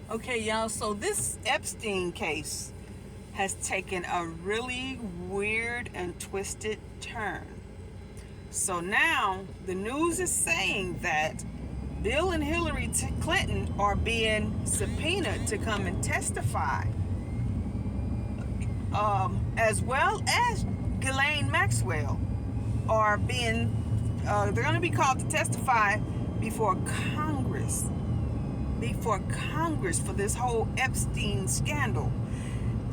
Okay, y'all, so this Epstein case has taken a really weird and twisted turn. So now the news is saying that Bill and Hillary Clinton are being subpoenaed to come and testify, as well as Ghislaine Maxwell are being, they're going to be called to testify before Congress, for this whole Epstein scandal.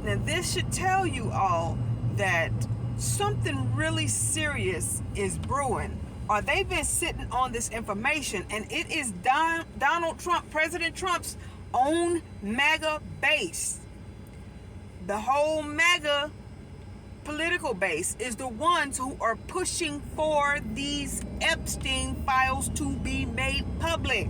Now, this should tell you all that something really serious is brewing, or they've been sitting on this information, and it is Donald Trump, President Trump's own MAGA base. The whole MAGA political base is the ones who are pushing for these Epstein files to be made public.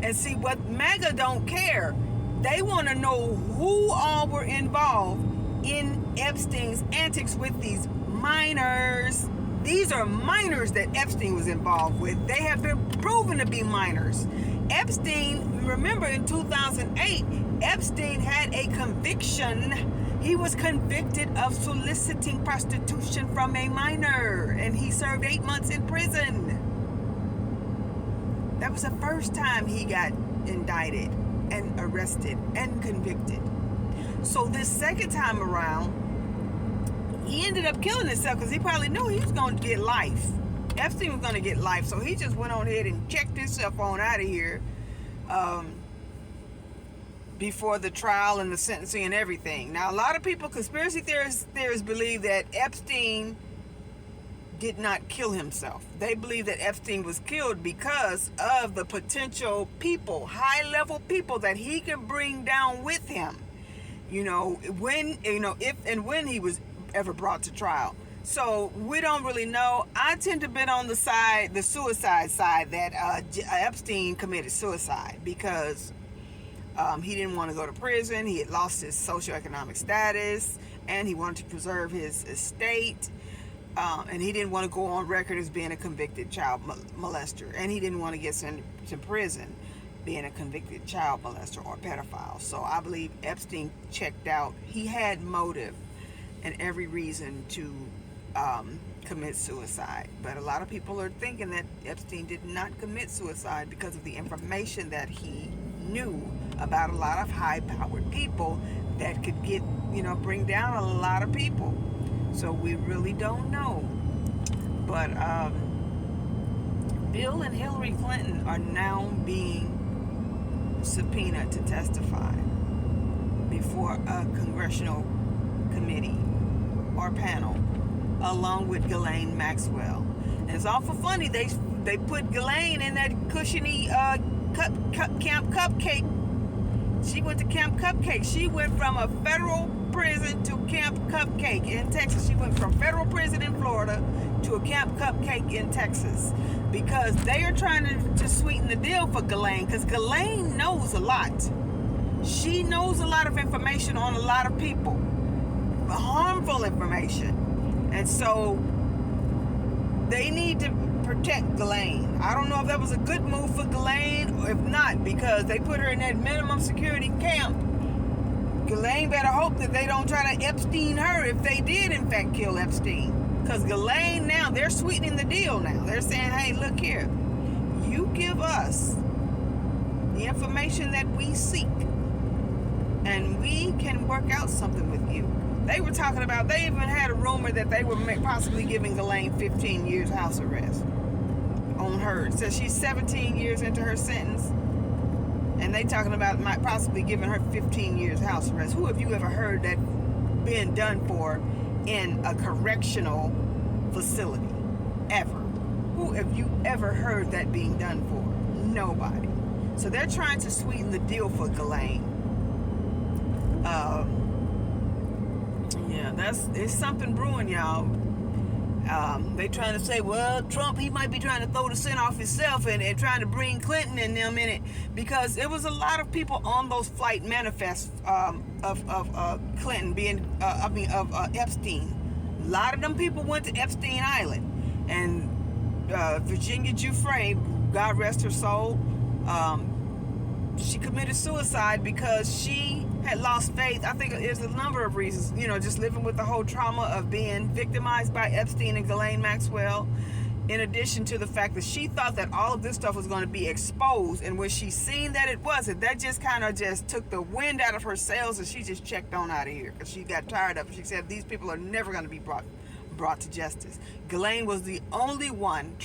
And see, what MAGA don't care, they want to know who all were involved in Epstein's antics with these minors. These are minors that Epstein was involved with. They have been proven to be minors. Epstein, remember in 2008, Epstein had a conviction. He was convicted of soliciting prostitution from a minor, and he served 8 months in prison. That was the first time he got indicted and arrested and convicted. So this second time around, he ended up killing himself because he probably knew he was going to get life. Epstein was going to get life, so he just went on ahead and checked himself on out of here before the trial and the sentencing and everything. Now, a lot of people, conspiracy theorists believe that Epstein did not kill himself. They believe that Epstein was killed because of the potential people, high-level people that he could bring down with him. If and when he was ever brought to trial. So we don't really know. I tend to bet on the suicide side, that Epstein committed suicide because he didn't want to go to prison. He had lost his socioeconomic status, and he wanted to preserve his estate. And he didn't want to go on record as being a convicted child molester, and he didn't want to get sent to prison being a convicted child molester or pedophile. So I believe Epstein checked out. He had motive and every reason to commit suicide. But a lot of people are thinking that Epstein did not commit suicide because of the information that he knew about a lot of high-powered people that could bring down a lot of people. So we really don't know. But Bill and Hillary Clinton are now being subpoenaed to testify before a congressional committee or panel, along with Ghislaine Maxwell. And it's awful funny, they put Ghislaine in that cushiony Camp Cupcake. She went to Camp Cupcake. She went from a federal prison to Camp Cupcake in Texas. She went from federal prison in Florida to a Camp Cupcake in Texas, because they are trying to sweeten the deal for Ghislaine, because Ghislaine knows a lot. She knows a lot of information on a lot of people, harmful information, and so they need to protect Ghislaine. I don't know if that was a good move for Ghislaine or if not, because they put her in that minimum security camp. Ghislaine better hope that they don't try to Epstein her if they did in fact kill Epstein. Because Ghislaine, now they're sweetening the deal now. They're saying, hey, look here, you give us the information that we seek and we can work out something with you. They were talking about, they even had a rumor that they were possibly giving Ghislaine 15 years house arrest on her. So she's 17 years into her sentence, and they talking about possibly giving her 15 years house arrest. Who have you ever heard that being done for in a correctional facility? Ever? Who have you ever heard that being done for? Nobody. So they're trying to sweeten the deal for Ghislaine. It's something brewing, y'all. They trying to say, well, Trump, he might be trying to throw the scent off himself and trying to bring Clinton and them in it, because there was a lot of people on those flight manifests of Clinton being, of Epstein. A lot of them people went to Epstein Island, and Virginia Giuffre, God rest her soul, she committed suicide because she had lost faith. I think there's a number of reasons, just living with the whole trauma of being victimized by Epstein and Ghislaine Maxwell, in addition to the fact that she thought that all of this stuff was going to be exposed, and when she seen that it wasn't, that just kind of just took the wind out of her sails, and she just checked on out of here because she got tired of it. She said these people are never going to be brought to justice. Ghislaine was the only one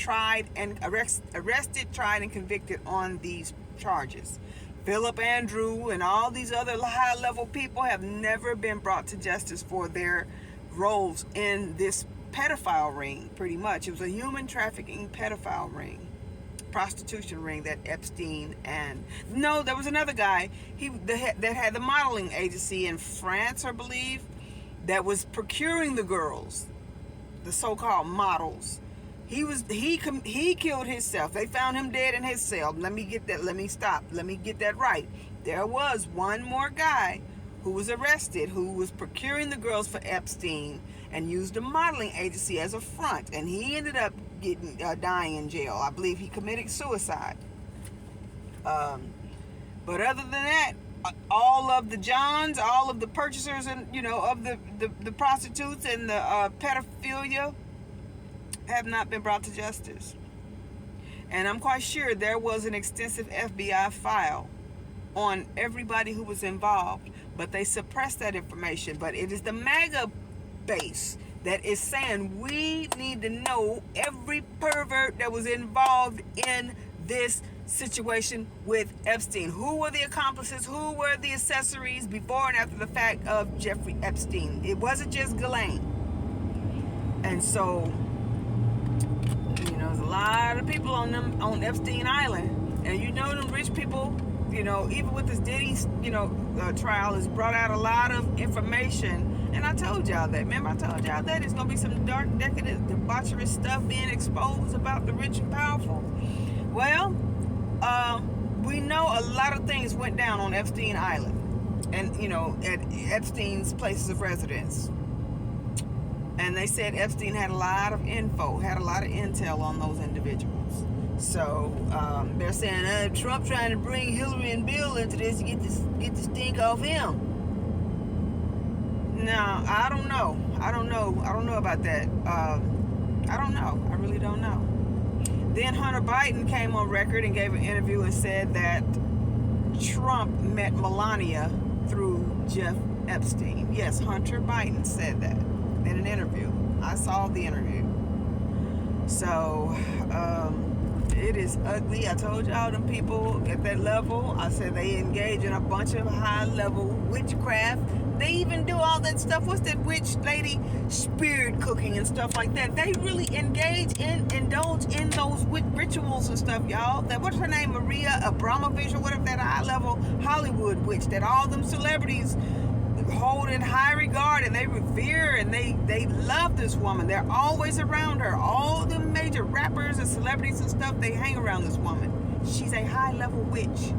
arrested, tried, and convicted on these charges. Philip Andrew and all these other high-level people have never been brought to justice for their roles in this pedophile ring, pretty much. It was a human trafficking pedophile ring, prostitution ring that Epstein and... No, there was another guy that had the modeling agency in France, I believe, that was procuring the girls, the so-called models. He killed himself. They found him dead in his cell. Let me get that right. There was one more guy who was arrested who was procuring the girls for Epstein and used a modeling agency as a front, and he ended up dying in jail. I believe he committed suicide. But other than that, all of the Johns, all of the purchasers and of the prostitutes and the pedophilia have not been brought to justice. And I'm quite sure there was an extensive FBI file on everybody who was involved, but they suppressed that information. But it is the MAGA base that is saying we need to know every pervert that was involved in this situation with Epstein. Who were the accomplices? Who were the accessories before and after the fact of Jeffrey Epstein? It wasn't just Ghislaine. And so, there's a lot of people on Epstein Island, and them rich people, even with this Diddy, trial, has brought out a lot of information. And I told y'all that. Remember, I told y'all that there's gonna be some dark, decadent, debaucherous stuff being exposed about the rich and powerful. Well, we know a lot of things went down on Epstein Island, and at Epstein's places of residence. And they said Epstein had a lot of info, had a lot of intel on those individuals. So they're saying Trump trying to bring Hillary and Bill into this to get the stink off him. No, I don't know. I don't know about that. I don't know. I really don't know. Then Hunter Biden came on record and gave an interview and said that Trump met Melania through Jeff Epstein. Yes, Hunter Biden said that in an interview. I saw the interview. So, it is ugly. I told y'all them people at that level, I said they engage in a bunch of high-level witchcraft. They even do all that stuff. What's that witch lady? Spirit cooking and stuff like that. They really indulge in those rituals and stuff, y'all. What's her name? Maria Abramovich or whatever, that high-level Hollywood witch that all them celebrities hold in high regard, and they revere, and they love this woman. They're always around her. All the major rappers and celebrities and stuff, they hang around this woman. She's a high-level witch.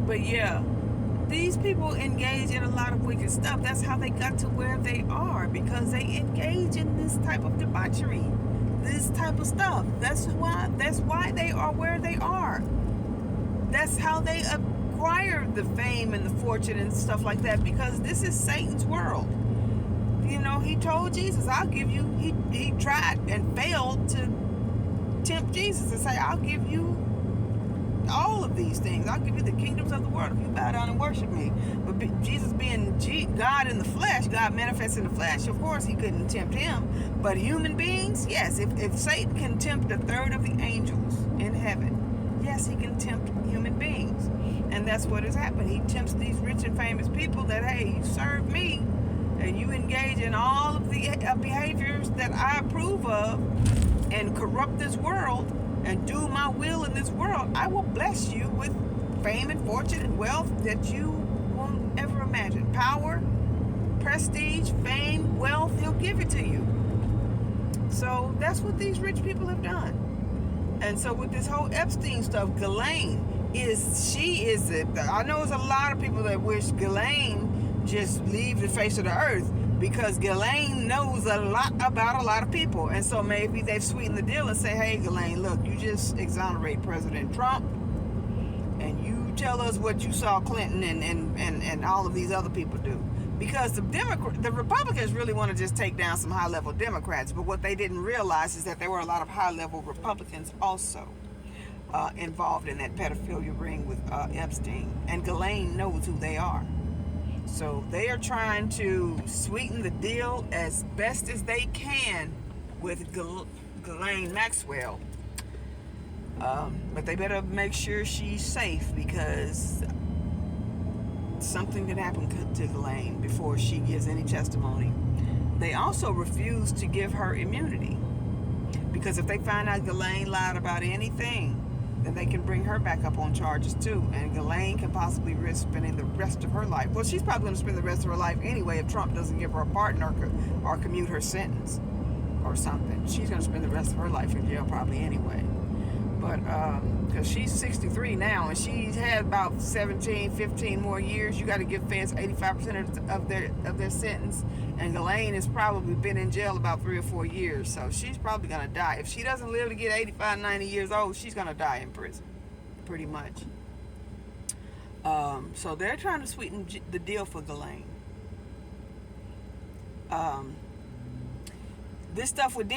But yeah, these people engage in a lot of wicked stuff. That's how they got to where they are, because they engage in this type of debauchery, this type of stuff. That's why they are where they are. That's how they acquire the fame and the fortune and stuff like that, because this is Satan's world. He told Jesus, I'll give you, he tried and failed to tempt Jesus and say, I'll give you all of these things. I'll give you the kingdoms of the world if you bow down and worship me. But Jesus being God in the flesh, God manifests in the flesh, of course he couldn't tempt him. But human beings, yes, if Satan can tempt a third of the angels in heaven, yes, he can tempt human beings. And that's what has happened. He tempts these rich and famous people that, hey, you serve me and you engage in all of the behaviors that I approve of and corrupt this world and do my will in this world, I will bless you with fame and fortune and wealth that you won't ever imagine. Power, prestige, fame, wealth, he'll give it to you. So that's what these rich people have done. And so with this whole Epstein stuff, Ghislaine I know there's a lot of people that wish Ghislaine just leave the face of the earth. because Ghislaine knows a lot about a lot of people. And so maybe they've sweetened the deal and say, hey, Ghislaine, look, you just exonerate President Trump, and you tell us what you saw Clinton and all of these other people do. Because the Republicans really want to just take down some high-level Democrats, but what they didn't realize is that there were a lot of high-level Republicans also involved in that pedophilia ring with Epstein, and Ghislaine knows who they are. So they are trying to sweeten the deal as best as they can with Ghislaine Maxwell. But they better make sure she's safe, because something could happen to Ghislaine before she gives any testimony. They also refuse to give her immunity, because if they find out Ghislaine lied about anything, then they can bring her back up on charges too, and Ghislaine can possibly risk spending the rest of her life. Well, she's probably going to spend the rest of her life anyway if Trump doesn't give her a pardon or commute her sentence or something. She's going to spend the rest of her life in jail probably anyway. But because she's 63 now, and she's had about 15 more years. You got to give feds 85% of their sentence, and Ghislaine has probably been in jail about 3 or 4 years, so she's probably gonna die. If she doesn't live to get 85, 90 years old, she's gonna die in prison, pretty much. So they're trying to sweeten the deal for Ghislaine. This stuff with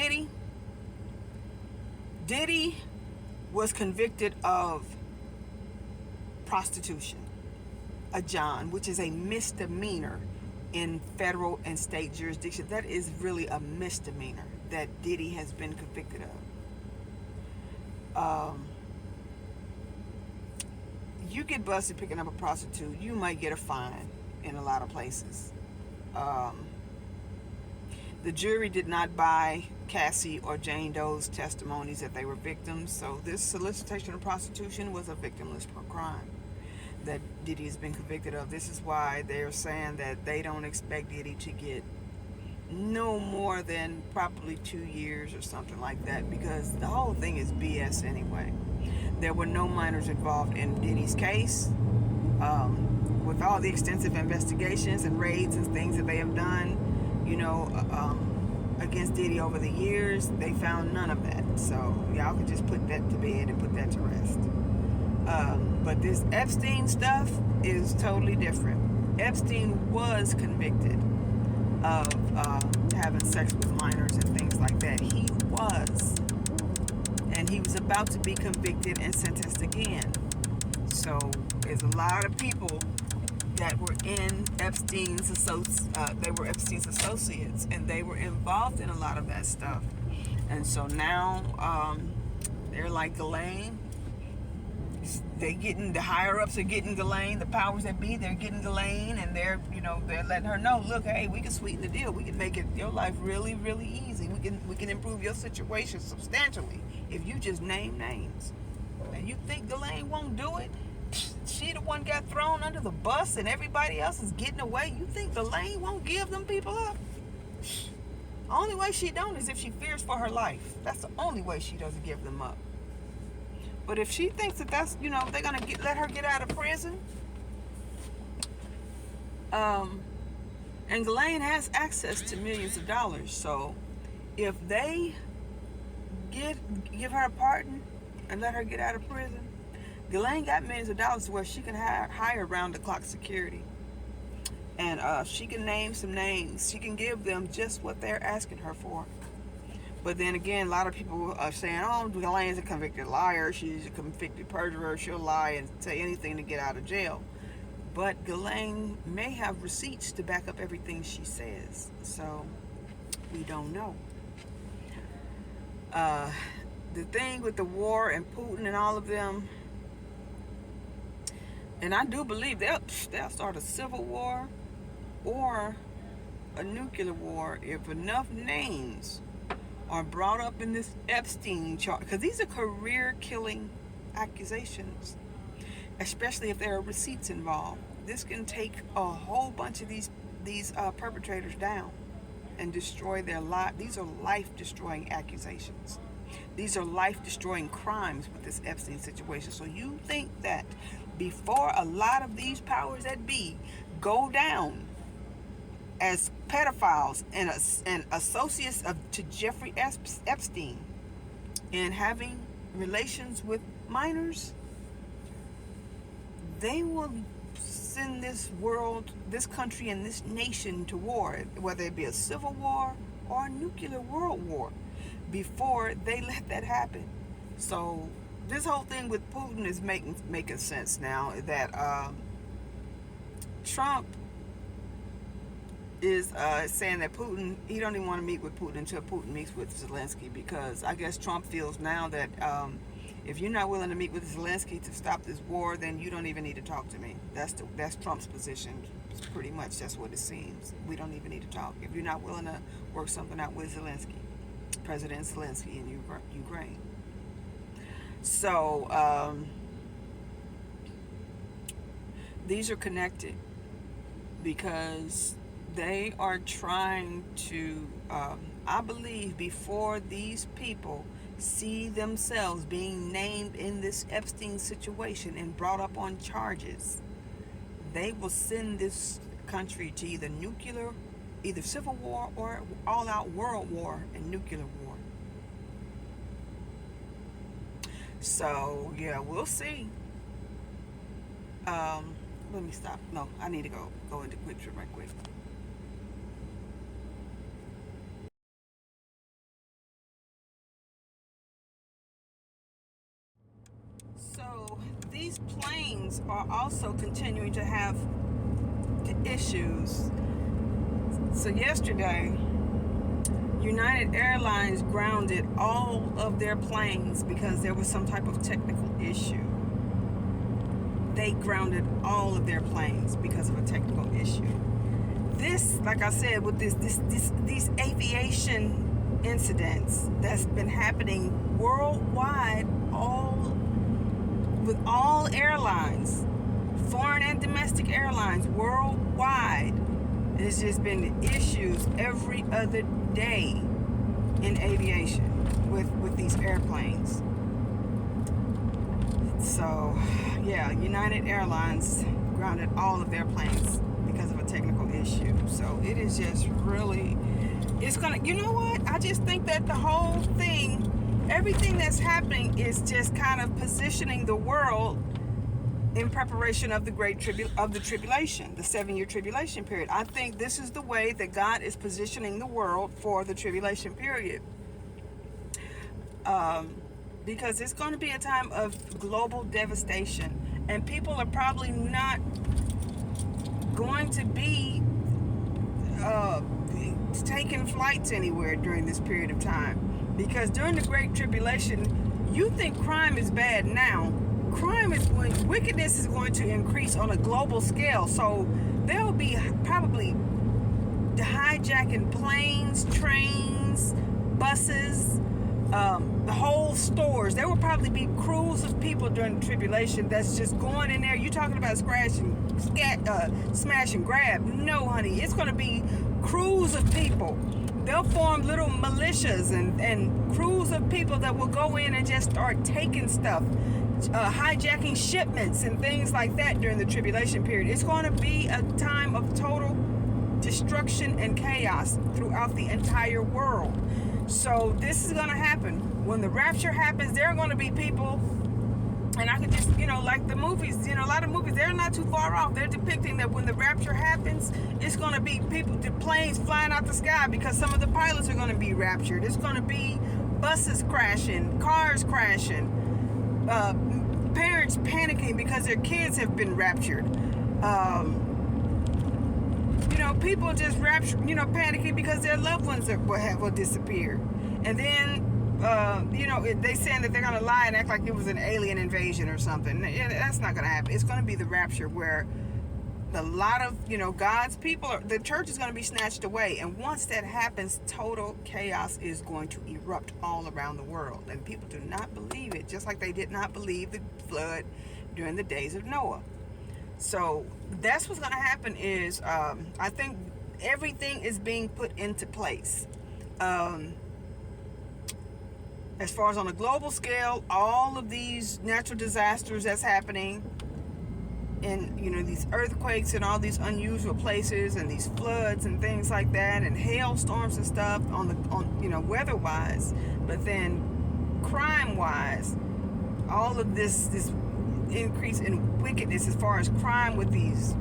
Diddy was convicted of prostitution, a John, which is a misdemeanor in federal and state jurisdiction. That is really a misdemeanor that Diddy has been convicted of. You get busted picking up a prostitute, you might get a fine in a lot of places. The jury did not buy Cassie or Jane Doe's testimonies that they were victims, so this solicitation of prostitution was a victimless crime that Diddy has been convicted of. This is why they're saying that they don't expect Diddy to get no more than probably 2 years or something like that, because the whole thing is BS anyway. There were no minors involved in Diddy's case. With all the extensive investigations and raids and things that they have done, against Diddy over the years, they found none of that. So y'all can just put that to bed and put that to rest. But this Epstein stuff is totally different. Epstein was convicted of having sex with minors and things like that. He was. And he was about to be convicted and sentenced again. So there's a lot of people that were in Epstein's associates, and they were involved in a lot of that stuff. And so now they're like Ghislaine. The higher ups are getting Ghislaine, the powers that be, they're getting Ghislaine, and they're letting her know, look, hey, we can sweeten the deal. We can make your life really, really easy. We can improve your situation substantially if you just name names. And you think Ghislaine won't do it? She the one got thrown under the bus and everybody else is getting away. You think Ghislaine won't give them people up? Only way she don't is if she fears for her life. That's the only way she doesn't give them up. But if she thinks that's they're gonna let her get out of prison, and Ghislaine has access to millions of dollars, so if they give her a pardon and let her get out of prison, Ghislaine got millions of dollars where she can hire round-the-clock security. And she can name some names. She can give them just what they're asking her for. But then again, a lot of people are saying, oh, Ghislaine's a convicted liar. She's a convicted perjurer. She'll lie and say anything to get out of jail. But Ghislaine may have receipts to back up everything she says. So we don't know. The thing with the war and Putin and all of them, and I do believe they'll start a civil war or a nuclear war if enough names are brought up in this Epstein charge, because these are career-killing accusations, especially if there are receipts involved. This can take a whole bunch of these perpetrators down and destroy their life. These are life-destroying accusations. These are life-destroying crimes with this Epstein situation. So you think that before a lot of these powers that be go down, as pedophiles and associates to Jeffrey Epstein and having relations with minors, they will send this world, this country, and this nation to war, whether it be a civil war or a nuclear world war, before they let that happen. So this whole thing with Putin is making sense now, that Trump is saying that Putin, he don't even want to meet with Putin until Putin meets with Zelensky, because I guess Trump feels now that if you're not willing to meet with Zelensky to stop this war, then you don't even need to talk to me. That's Trump's position. Pretty much that's what it seems. We don't even need to talk. If you're not willing to work something out with Zelensky, President Zelensky in Ukraine. So these are connected because they are trying to, I believe, before these people see themselves being named in this Epstein situation and brought up on charges, they will send this country to either civil war or all-out world war and nuclear war. So yeah, we'll see. Let me stop. No, I need to go into QuikTrip right quick. So these planes are also continuing to have issues. So yesterday, United Airlines grounded all of their planes because there was some type of technical issue. They grounded all of their planes because of a technical issue. This, like I said, with these aviation incidents that's been happening worldwide, with all airlines, foreign and domestic airlines worldwide, there's just been issues every other day in aviation with these airplanes. So yeah, United Airlines grounded all of their planes because of a technical issue. So it is just really, it's gonna, you know what, I just think that the whole thing, everything that's happening is just kind of positioning the world in preparation of the tribulation, the 7-year tribulation period. I think this is the way that God is positioning the world for the tribulation period. Because it's going to be a time of global devastation, and people are probably not going to be taking flights anywhere during this period of time. Because during the Great Tribulation, you think crime is bad now. Wickedness is going to increase on a global scale. So there will be probably hijacking planes, trains, buses, the whole stores. There will probably be crews of people during the tribulation that's just going in there. You're talking about smash and grab. No, honey, it's going to be crews of people. They'll form little militias and crews of people that will go in and just start taking stuff, hijacking shipments and things like that during the tribulation period. It's going to be a time of total destruction and chaos throughout the entire world. So this is going to happen. When the rapture happens, there are going to be people, and I could just, like the movies, a lot of movies, they're not too far off. They're depicting that when the rapture happens, it's going to be people, the planes flying out the sky because some of the pilots are going to be raptured. It's going to be buses crashing, cars crashing, parents panicking because their kids have been raptured. People just panicking because their loved ones will disappear. And then, they saying that they're going to lie and act like it was an alien invasion or something. That's not going to happen. It's going to be the rapture where a lot of, God's people, the church is going to be snatched away. And once that happens, total chaos is going to erupt all around the world. And people do not believe it, just like they did not believe the flood during the days of Noah. So that's what's going to happen is, I think everything is being put into place. As far as on a global scale, all of these natural disasters that's happening, in these earthquakes and all these unusual places and these floods and things like that and hailstorms and stuff on weather wise, but then crime wise, all of this increase in wickedness as far as crime with these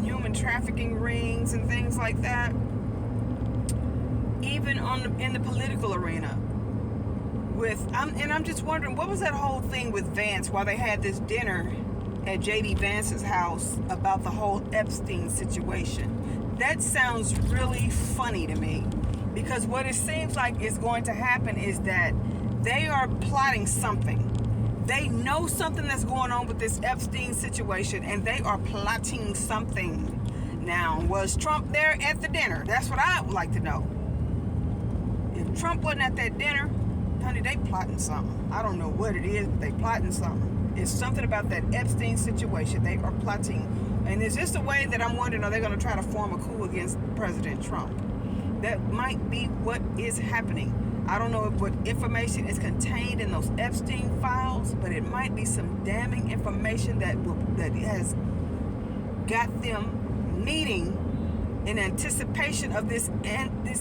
human trafficking rings and things like that, even in the political arena. I'm just wondering, what was that whole thing with Vance while they had this dinner at JD Vance's house about the whole Epstein situation? That sounds really funny to me, because what it seems like is going to happen is that they are plotting something. They know something that's going on with this Epstein situation, and they are plotting something. Now, was Trump there at the dinner? That's what I would like to know. If Trump wasn't at that dinner, honey, they plotting something. I don't know what it is, but they plotting something. It's something about that Epstein situation. They are plotting. And is this the way that I'm wondering, are they going to try to form a coup against President Trump? That might be what is happening. I don't know what information is contained in those Epstein files, but it might be some damning information that has got them meeting in anticipation of this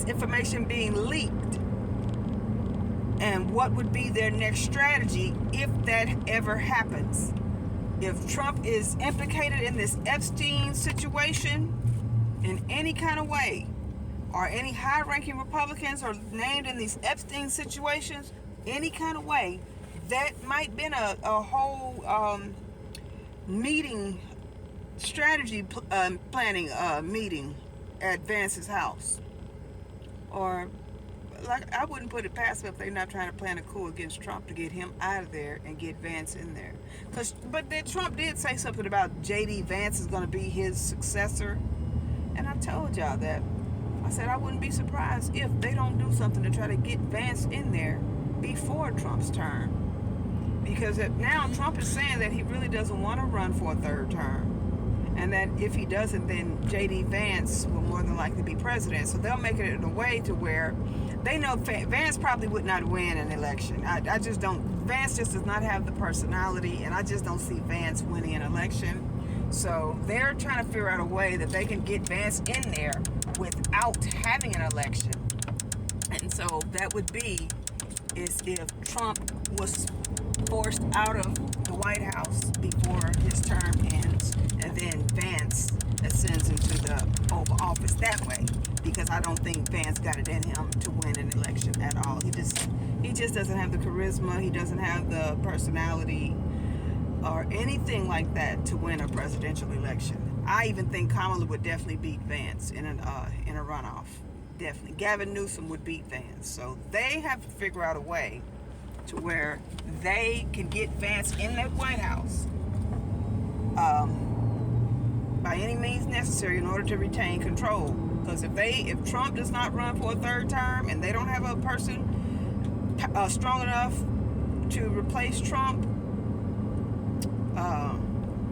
information being leaked. And what would be their next strategy if that ever happens? If Trump is implicated in this Epstein situation in any kind of way, or any high-ranking Republicans are named in these Epstein situations, any kind of way, that might been a whole meeting, strategy planning meeting at Vance's house. Or, like, I wouldn't put it past them if they're not trying to plan a coup against Trump to get him out of there and get Vance in there. But then Trump did say something about J.D. Vance is going to be his successor. And I told y'all that. I said I wouldn't be surprised if they don't do something to try to get Vance in there before Trump's term. Because now Trump is saying that he really doesn't want to run for a third term. And that if he doesn't, then J.D. Vance will more than likely be president. So they'll make it in a way to where they know Vance probably would not win an election. I just don't. Vance just does not have the personality, and I just don't see Vance winning an election. So they're trying to figure out a way that they can get Vance in there without having an election. And so that would be is if Trump was forced out of the White House before his term ends, and then Vance ascends into the Oval Office that way, because I don't think Vance got it in him to win an election at all. He just doesn't have the charisma. He doesn't have the personality or anything like that to win a presidential election. I even think Kamala would definitely beat Vance in a runoff. Definitely. Gavin Newsom would beat Vance. So they have to figure out a way to where they can get Vance in that White House by any means necessary in order to retain control. Because if Trump does not run for a third term and they don't have a person strong enough to replace Trump,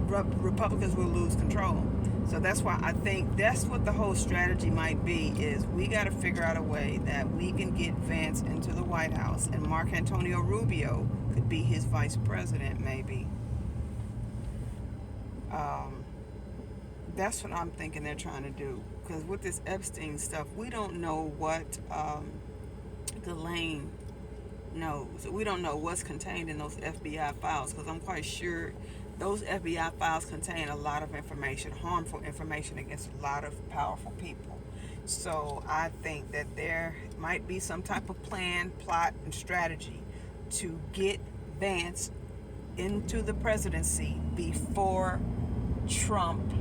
Republicans will lose control. So that's why I think that's what the whole strategy might be, is we got to figure out a way that we can get Vance into the White House, and Mark Antonio Rubio could be his vice president maybe. That's what I'm thinking they're trying to do. Because with this Epstein stuff, we don't know what Ghislaine knows. We don't know what's contained in those FBI files, because I'm quite sure those FBI files contain a lot of information, harmful information against a lot of powerful people. So I think that there might be some type of plan, plot, and strategy to get Vance into the presidency before Trump's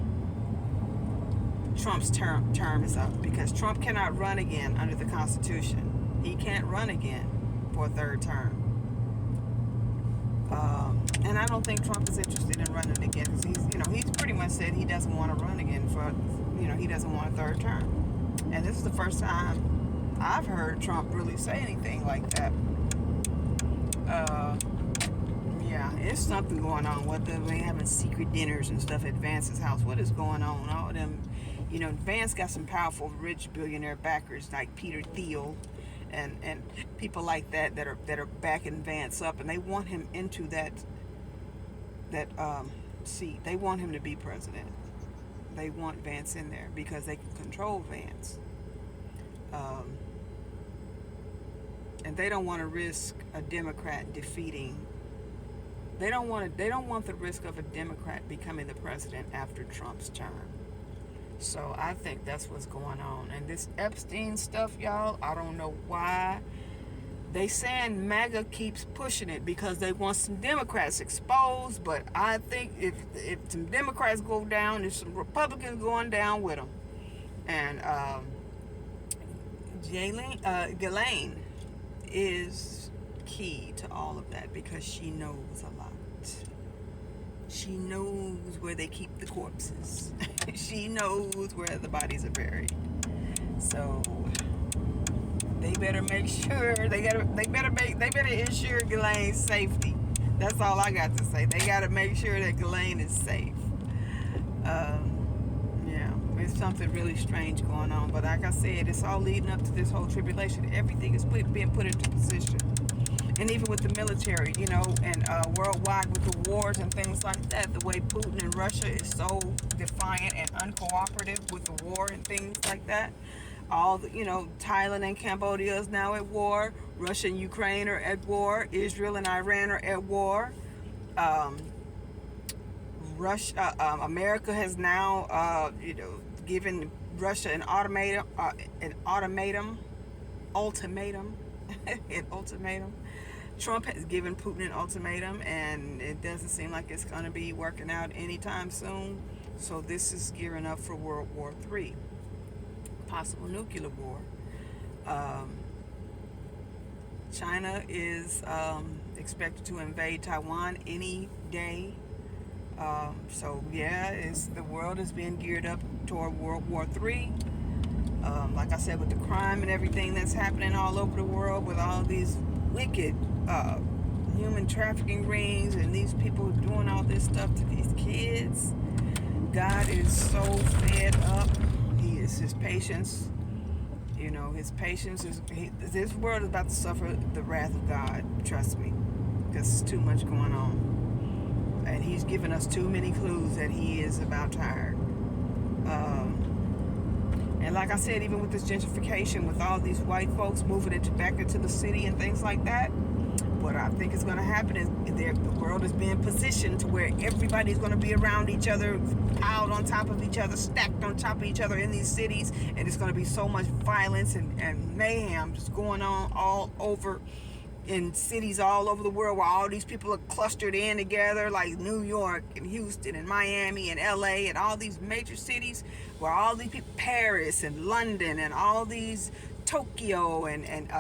term is up, because Trump cannot run again under the Constitution. He can't run again for a third term. And I don't think Trump is interested in running again, because he's pretty much said he doesn't want to run again for, he doesn't want a third term. And this is the first time I've heard Trump really say anything like that. Yeah, it's something going on. What they having secret dinners and stuff at Vance's house. What is going on? All of them, Vance got some powerful, rich billionaire backers like Peter Thiel and people like that are backing Vance up, and they want him into that seat. They want him to be president. They want Vance in there because they can control Vance. And they don't want to risk a Democrat defeating. They don't want the risk of a Democrat becoming the president after Trump's term. So I think that's what's going on. And this Epstein stuff, y'all, I don't know why. They saying MAGA keeps pushing it because they want some Democrats exposed, but I think if some Democrats go down, there's some Republicans going down with them. And Ghislaine is key to all of that because she knows a lot. She knows where they keep the corpses. She knows where the bodies are buried. So they better make sure they better ensure Ghislaine's safety. That's all I got to say. They got to make sure that Ghislaine is safe. Yeah, it's something really strange going on. But like I said, it's all leading up to this whole tribulation. Everything is being put into position. And even with the military, you know, and worldwide with the wars and things like that, the way Putin and Russia is so defiant and uncooperative with the war and things like that. All the, you know, Thailand and Cambodia is now at war. Russia and Ukraine are at war. Israel and Iran are at war. America has now, given Russia an ultimatum. Trump has given Putin an ultimatum, and it doesn't seem like it's going to be working out anytime soon. So this is gearing up for World War III, possible nuclear war. China is expected to invade Taiwan any day. So yeah, the world is being geared up toward World War III. Like I said, with the crime and everything that's happening all over the world, with all these wicked human trafficking rings and these people doing all this stuff to these kids, God is so fed up. His patience, his patience is. This world is about to suffer the wrath of God. Trust me, because there's too much going on, and He's given us too many clues that He is about tired. And like I said, even with this gentrification, with all these white folks moving back into the city and things like that, what I think is going to happen is the world is being positioned to where everybody's going to be around each other, piled on top of each other, stacked on top of each other in these cities, and it's going to be so much violence and mayhem just going on all over in cities all over the world, where all these people are clustered in together, like New York and Houston and Miami and LA and all these major cities, where all these people, Paris and London and all these, Tokyo and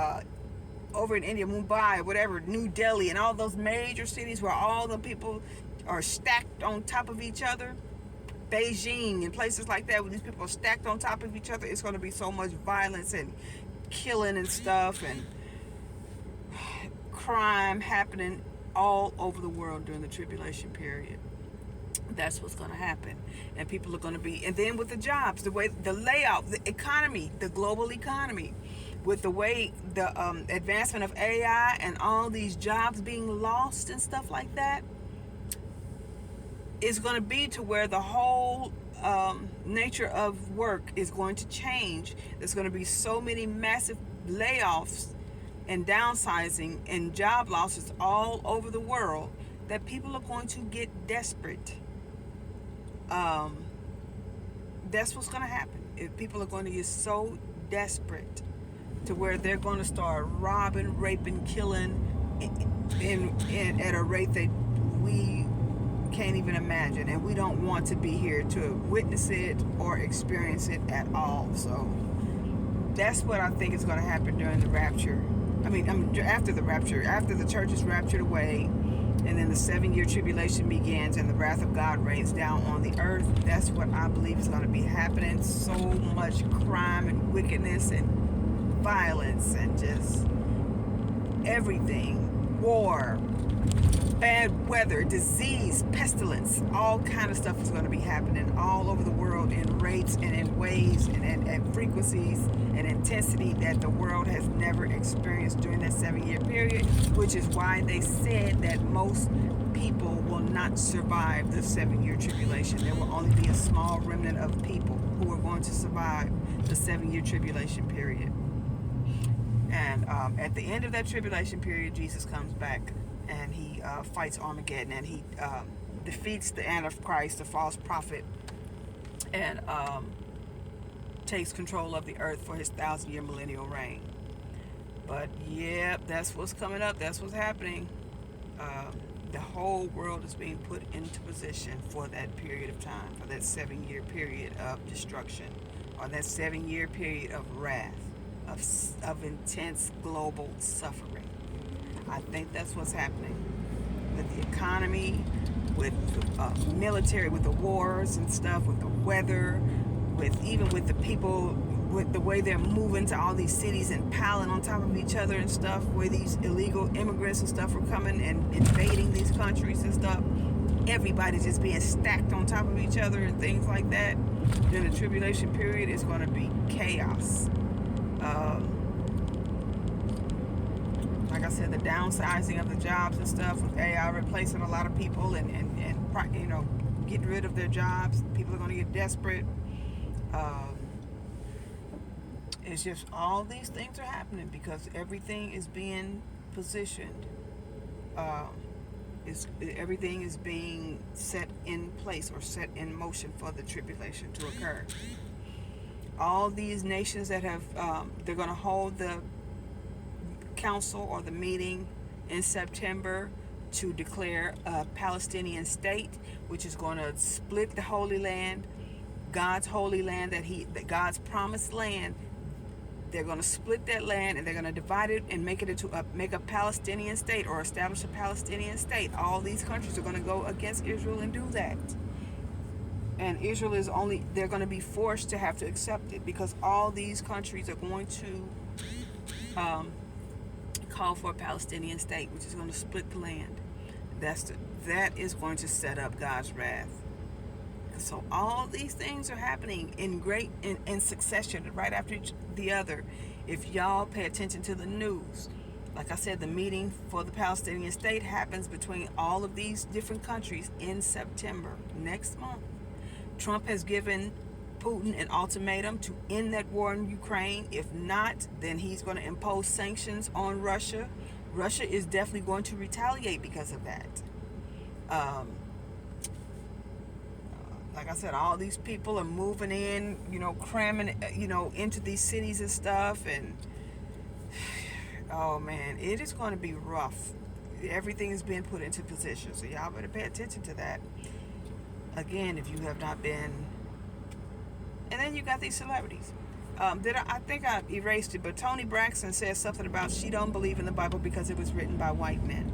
over in India, Mumbai, whatever, New Delhi, and all those major cities where all the people are stacked on top of each other, Beijing and places like that, where these people are stacked on top of each other. It's going to be so much violence and killing and stuff and crime happening all over the world during the tribulation period. That's what's going to happen. And people are going to be, and then with the jobs, the way, the layout, the economy, the global economy, with the way the advancement of AI and all these jobs being lost and stuff like that, is going to be to where the whole nature of work is going to change. There's going to be so many massive layoffs and downsizing and job losses all over the world that people are going to get desperate. That's what's going to happen. If people are going to get so desperate to where they're going to start robbing, raping, killing at a rate that we can't even imagine, and we don't want to be here to witness it or experience it at all. So that's what I think is going to happen during the rapture. After the rapture, after the church is raptured away, and then the 7-year tribulation begins and the wrath of God rains down on the earth. That's what I believe is going to be happening. So much crime and wickedness and violence and just everything. War, bad weather, disease, pestilence, all kind of stuff is going to be happening all over the world world in rates and in ways and frequencies and intensity that the world has never experienced during that 7-year period, which is why they said that most people will not survive the 7-year tribulation. There will only be a small remnant of people who are going to survive the 7-year tribulation period. And at the end of that tribulation period, Jesus comes back and he fights Armageddon, and he defeats the Antichrist, the false prophet, and takes control of the earth for his 1,000-year millennial reign. But yeah, that's what's coming up. That's what's happening. The whole world is being put into position for that period of time, for that 7-year period of destruction, or that 7-year period of wrath, of intense global suffering. I think that's what's happening with the economy, with the military, with the wars and stuff, with the weather, even with the people, with the way they're moving to all these cities and piling on top of each other and stuff, where these illegal immigrants and stuff are coming and invading these countries and stuff. Everybody's just being stacked on top of each other and things like that. During the tribulation period, it's going to be chaos. Like I said, the downsizing of the jobs and stuff, with AI replacing a lot of people and getting rid of their jobs. People are going to get desperate. It's just all these things are happening because everything is being positioned. Everything is being set in place or set in motion for the tribulation to occur. All these nations that have, they're going to hold the council or the meeting in September to declare a Palestinian state, which is going to split the Holy Land, God's holy land, that God's promised land. They're going to split that land and they're going to divide it and make a Palestinian state, or establish a Palestinian state. All these countries are going to go against Israel and do that. And Israel they're going to be forced to have to accept it, because all these countries are going to call for a Palestinian state, which is going to split the land. That is going to set up God's wrath. So all these things are happening in succession, right after the other. If y'all pay attention to the news, like I said, the meeting for the Palestinian state happens between all of these different countries in September, next month. Trump has given Putin an ultimatum to end that war in Ukraine. If not, then he's going to impose sanctions on Russia. Russia is definitely going to retaliate because of that. Like I said, all these people are moving in, cramming, into these cities and stuff. And, oh man, it is going to be rough. Everything is being put into position. So y'all better pay attention to that. Again, if you have not been. And then you got these celebrities. I think I erased it, but Toni Braxton says something about she don't believe in the Bible because it was written by white men.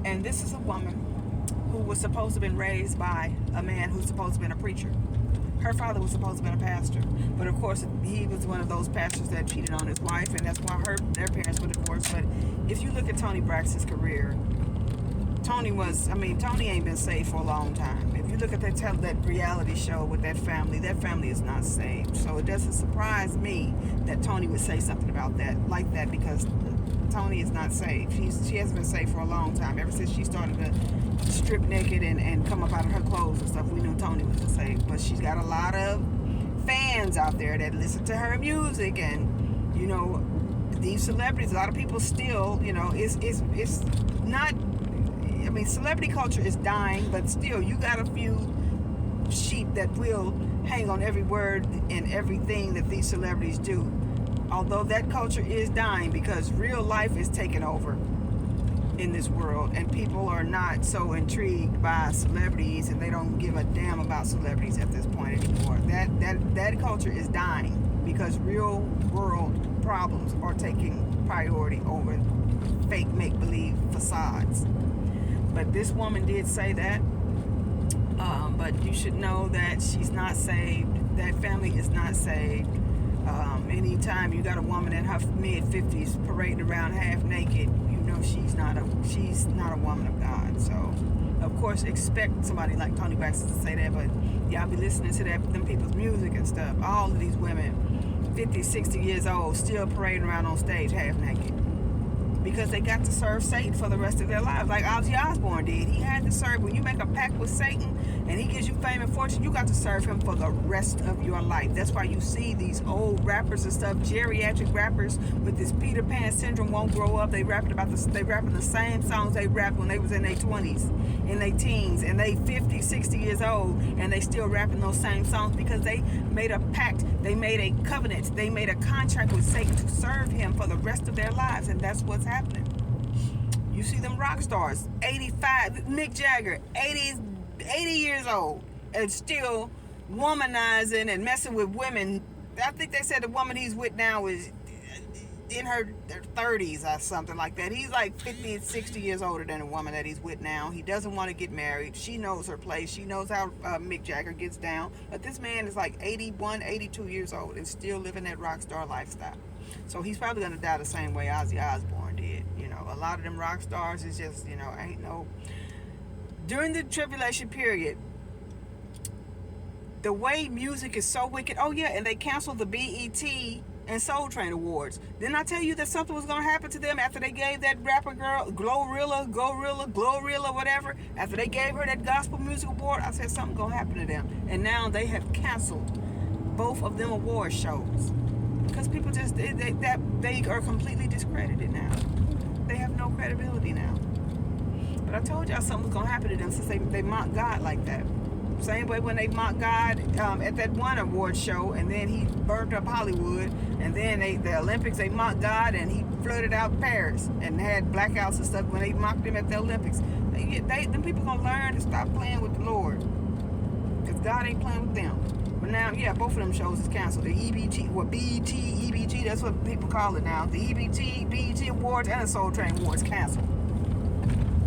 And this is a woman who was supposed to have been raised by a man who's supposed to have been a preacher. Her father was supposed to have been a pastor, but of course he was one of those pastors that cheated on his wife, and that's why their parents were divorced. But if you look at Toni Braxton's career, Toni ain't been saved for a long time. If you look at that reality show with that family is not saved. So it doesn't surprise me that Toni would say something about that, like that, because Toni is not saved. She hasn't been saved for a long time. Ever since she started to strip naked and come up out of her clothes and stuff, we knew Toni wasn't saved. But she's got a lot of fans out there that listen to her music, and these celebrities. A lot of people still, it's not. I mean, celebrity culture is dying, but still, you got a few sheep that will hang on every word and everything that these celebrities do. Although that culture is dying, because real life is taking over in this world, and people are not so intrigued by celebrities, and they don't give a damn about celebrities at this point anymore. That culture is dying because real world problems are taking priority over fake make-believe facades. But this woman did say that. But you should know that she's not saved. That family is not saved. Anytime you got a woman in her mid-50s parading around half naked, she's not a woman of God. So of course, expect somebody like Tony Braxton to say that, but y'all be listening to them people's music and stuff. All of these women, 50, 60 years old, still parading around on stage half naked. Because they got to serve Satan for the rest of their lives, like Ozzy Osbourne did. He had to serve. When you make a pact with Satan and he gives you fame and fortune, you got to serve him for the rest of your life. That's why you see these old rappers and stuff, geriatric rappers with this Peter Pan syndrome, won't grow up. They rapping the same songs they rapped when they was in their 20s, in their teens, and they 50, 60 years old, and they still rapping those same songs because they made a pact, they made a covenant, they made a contract with Satan to serve him for the rest of their lives, and that's what's happening. You see them rock stars, 85, Mick Jagger, 80 years old, and still womanizing and messing with women. I think they said the woman he's with now is in her 30s or something like that. He's like 50 and 60 years older than the woman that he's with now. He doesn't want to get married. She knows her place. She knows how Mick Jagger gets down. But this man is like 81, 82 years old and still living that rock star lifestyle. So he's probably going to die the same way Ozzy Osbourne did. You know, a lot of them rock stars is just, you know, ain't no... During the tribulation period, the way music is so wicked. Oh yeah, and they canceled the BET and Soul Train Awards. Didn't I tell you that something was going to happen to them after they gave that rapper girl, Glorilla, whatever, after they gave her that gospel music award? I said something going to happen to them. And now they have canceled both of them award shows. Because people just, they are completely discredited now. They have no credibility now. But I told y'all something was going to happen to them since they mock God like that. Same way when they mocked God at that one award show, and then he burnt up Hollywood, and then the Olympics, they mocked God, and he flooded out Paris and had blackouts and stuff when they mocked him at the Olympics. Them people gonna learn to stop playing with the Lord, because God ain't playing with them. But now, yeah, both of them shows is canceled. The EBT, BET, EBT, that's what people call it now. The EBT, BET Awards, and the Soul Train Awards canceled.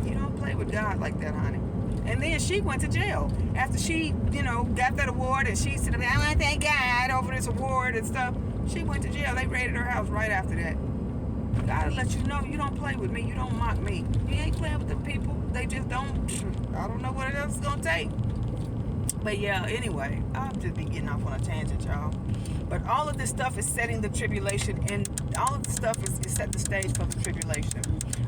You don't play with God like that, honey. And then she went to jail after she, got that award, and she said, I want to thank God over this award and stuff. She went to jail. They raided her house right after that. God will let you know, you don't play with me. You don't mock me. You ain't playing with the people. They just don't. I don't know what else it's going to take. But yeah, anyway, I'll just be getting off on a tangent, y'all. But all of this stuff is setting the tribulation, and all of the stuff is set the stage for the tribulation.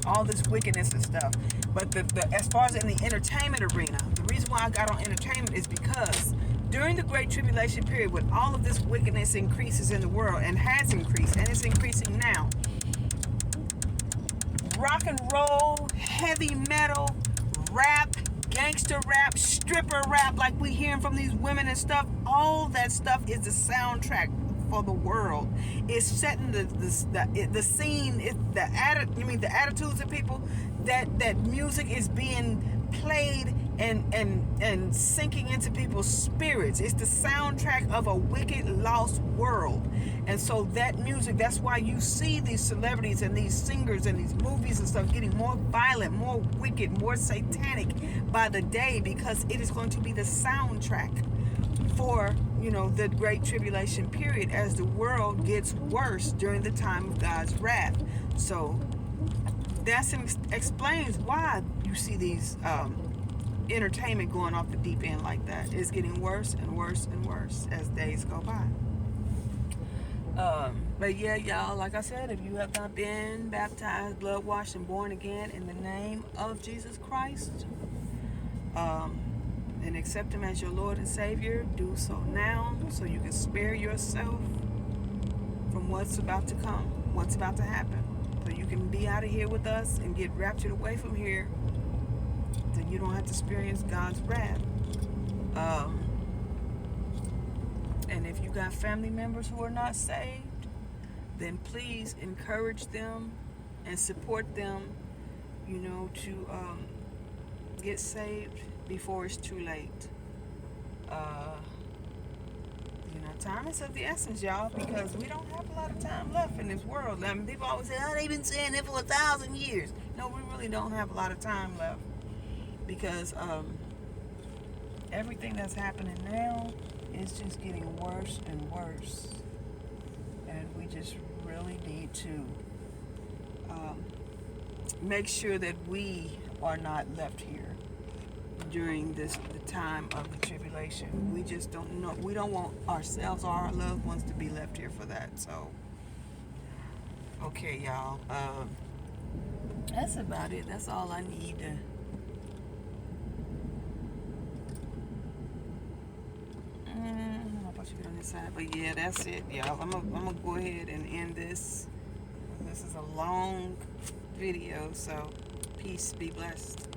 All this wickedness and stuff. But as far as in the entertainment arena, the reason why I got on entertainment is because during the Great Tribulation period, when all of this wickedness increases in the world, and has increased, and it's increasing now, rock and roll, heavy metal, rap, gangster rap, stripper rap, like we hearing from these women and stuff, all that stuff is the soundtrack for the world. It's setting the scene, the attitudes of people, that music is being played and sinking into people's spirits. It's the soundtrack of a wicked, lost world. And so that music, that's why you see these celebrities and these singers and these movies and stuff getting more violent, more wicked, more satanic by the day, because it is going to be the soundtrack for, the Great Tribulation period, as the world gets worse during the time of God's wrath. So that explains why you see these entertainment going off the deep end like that. It's getting worse and worse and worse as days go by. But yeah, y'all, like I said, if you have not been baptized, blood washed, and born again in the name of Jesus Christ, and accept him as your Lord and Savior, do so now, so you can spare yourself from what's about to come, what's about to happen. So you can be out of here with us and get raptured away from here, so you don't have to experience God's wrath. And if you got family members who are not saved, then please encourage them and support them, to get saved before it's too late. Time is of the essence, y'all, because we don't have a lot of time left in this world. I mean, people always say, they've been saying it for 1,000 years. No, we really don't have a lot of time left, because everything that's happening now is just getting worse and worse. And we just really need to make sure that we are not left here during the time of the tribulation. We just don't know. We don't want ourselves or our loved ones to be left here for that. So, okay, y'all. That's about it. That's all I need to. I thought you get on this side, but yeah, that's it, y'all. I'm gonna go ahead and end this. This is a long video, so peace. Be blessed.